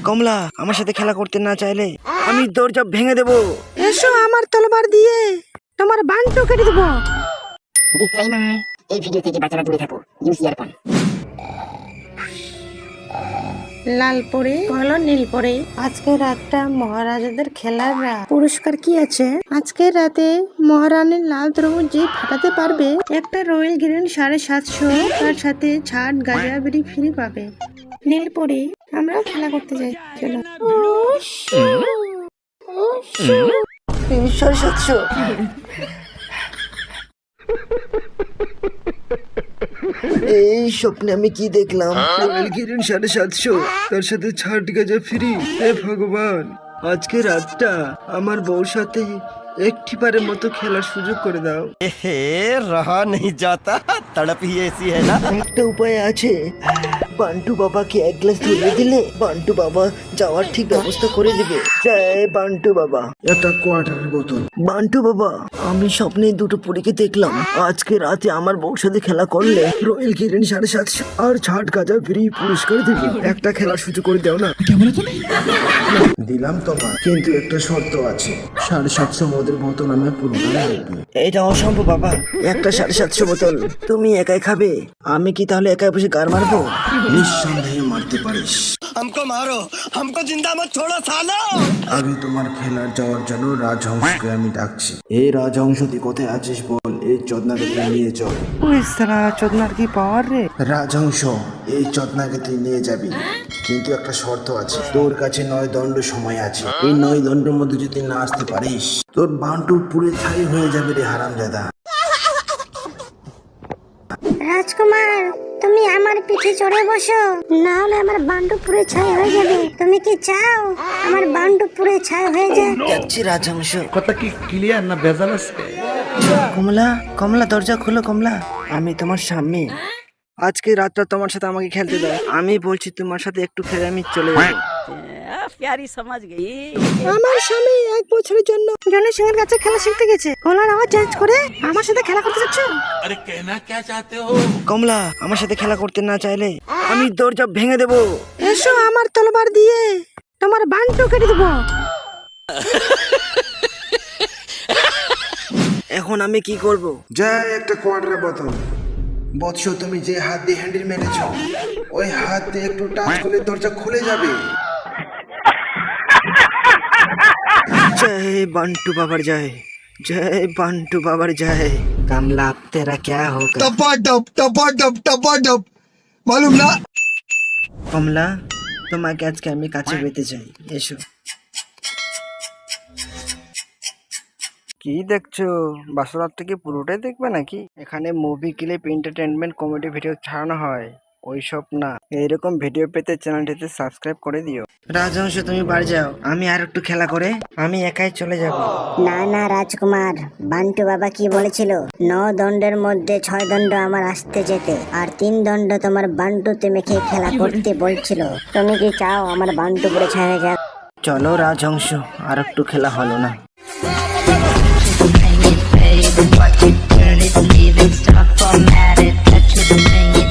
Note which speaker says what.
Speaker 1: কমলা আমার সাথে খেলা করতে না চাইলে আমি দরজা ভেঙে দেবো। এসো আমার তলোয়ার দিয়ে তোমার বান্টু কেটে দেবো।
Speaker 2: ডিসক্লেইমার, এই ভিডিও থেকে বাচ্চারা দূরে থাকো। Use earphone.
Speaker 3: লাল পরে হলো নীল পরে। আজকে রাতটা মহারাজাদের খেলার রাত। পুরস্কার কি আছে? আজকের রাতে মহারানীর লাল তরমুজ যে ফাটাতে পারবে একটা রয়্যাল গ্রিন 750, তার সাথে ছাট গাজা বেরি ফ্রি পাবে। নীল পরে আমরাও খেলা করতে যাই। চলো।
Speaker 1: 750। এই স্বপ্নে আমি কি দেখলাম? রয়্যাল গ্রিন 750, তার সাথে ছাট গাজা ফ্রি। হে ভগবান, আজকে রাতটা আমার বউর সাথে একটি বারের মতো খেলার সুযোগ করে দাও।
Speaker 4: रहा नहीं जाता, तड़प ही ऐसी है ना।
Speaker 1: একটা উপায় আছে। বান্টু বাবাকে এক গ্লাস ধরিয়ে দিলে বান্টু বাবা যাওয়ার ঠিক ব্যবস্থা করে দিবে। জয় বান্টু বাবা।
Speaker 5: একটা কোয়ার্টারের বোতল।
Speaker 1: বান্টু বাবা, আমি স্বপ্নে দুটো পরীকে দেখলাম আজকে রাতে আমার বউর সাথে খেলা করলে রয়্যাল গ্রিন 750 আর ছাট গাজা ফ্রি পুরস্কার দিবে। একটা খেলার সুযোগ করে দাও না।
Speaker 5: দিলাম তোমার, কিন্তু একটা শর্ত আছে। 750 মদের বোতল আমি পুরোটা লাগবে।
Speaker 1: এটা অসম্ভব বাবা। একটা 750 বোতল তুমি একাই খাবে? আমি কি তাহলে একাই বসে গার মারবো?
Speaker 5: নিঃসন্দেহে মারতে পারিস।
Speaker 4: हमको मारो, हमको जिंदा मत छोड़ो सालो।
Speaker 5: আগে তোমার খেলার যাওয়ার জন্য রাজহংসকে আমি ডাকছি। এই রাজহংস তুই কোথায় আছিস বল? এই চোদনাকে তুই নিয়ে চল।
Speaker 1: ওই সালা চোদনার কি পাওয়ার রে?
Speaker 5: রাজহংস, এই চোদনাকে তুই নিয়ে যাবি, কিন্তু একটা শর্ত আছে। তোর কাছে 9 দণ্ড সময় আছে। এই 9 দণ্ডের মধ্যে যদি না আসতে পারিস, তোর বান্টু পুরে ছাই হয়ে যাবে রে হারামজাদা।
Speaker 3: রাজকুমার, তুমি আমার পিঠে চড়ে বসো, না হলে আমার বান্ডু পুরে ছাই হয়ে যাবে। তুমি কি চাও আমার বান্ডু পুরে ছাই হয়ে যায়?
Speaker 1: যাচ্ছি রাজহংস।
Speaker 6: কথা কি ক্লিয়ার না ভেজাল আছে?
Speaker 1: কমলা, কমলা দরজা খোলো কমলা। আমি তোমার স্বামী। আজকে রাতটা তোমার সাথে আমাকে খেলতে দাও। আমি বলছি তোমার সাথে একটু খেলে আমি চলে যাবো।
Speaker 7: प्यारी समझ गई।
Speaker 3: আমার স্বামী 1 বছরের জন্য জনের সিংহের কাছে খেলা শিখতে গেছে। গলার আওয়াজ চেঞ্জ করে আমার সাথে খেলা করতে চাচ্ছ?
Speaker 1: কমলা আমার সাথে খেলা করতে না চাইলে আমি দরজা ভেঙে দেবো।
Speaker 3: এসো আমার তলোয়ার দিয়ে তোমার বান্টু কেটে দেবো।
Speaker 1: এখন আমি কি করব?
Speaker 5: যাই একটা কোয়ার্টারের বোতল। বৎস, তুমি যে হাত দিয়ে হ্যান্ডেল মেরেছ, ওই হাত দিয়ে একটু টাচ করলে দরজা খুলে যাবে।
Speaker 1: जय बंटू बाबर जय, जय बंटू बाबर जय। कमला तेरा क्या होगा?
Speaker 4: टपाटप मालूम ना।
Speaker 1: কমলা, তোমাকে আজকে আমি কাছে পেতে চাই। এসো। কি দেখছো? বাসরাতটা কি পুরোটাই দেখবে নাকি? এখানে movie clip, entertainment, comedy video ছাড়ানো হয়, ওইসব না। এইরকম ভিডিও পেতে চ্যানেলটিতে সাবস্ক্রাইব করে দিও। রাজহংস তুমি বাড়ি যাও, আমি আর একটু খেলা করে আমি একাই চলে যাব।
Speaker 2: না না রাজকুমার, বান্টু বাবা কি বলেছিল? 9 দণ্ডের মধ্যে 6 দণ্ড আমার আসতে যেতে, আর 3 দণ্ড তোমার বান্টুতে মেখে খেলা করতে বলছিল। তুমি কি চাও আমার বান্টু পুরে ছাই হয়ে যাক?
Speaker 1: চলো রাজহংস, আর একটু খেলা হলো না।
Speaker 8: Turn it, leave it, stop, format it, touch it, bring it.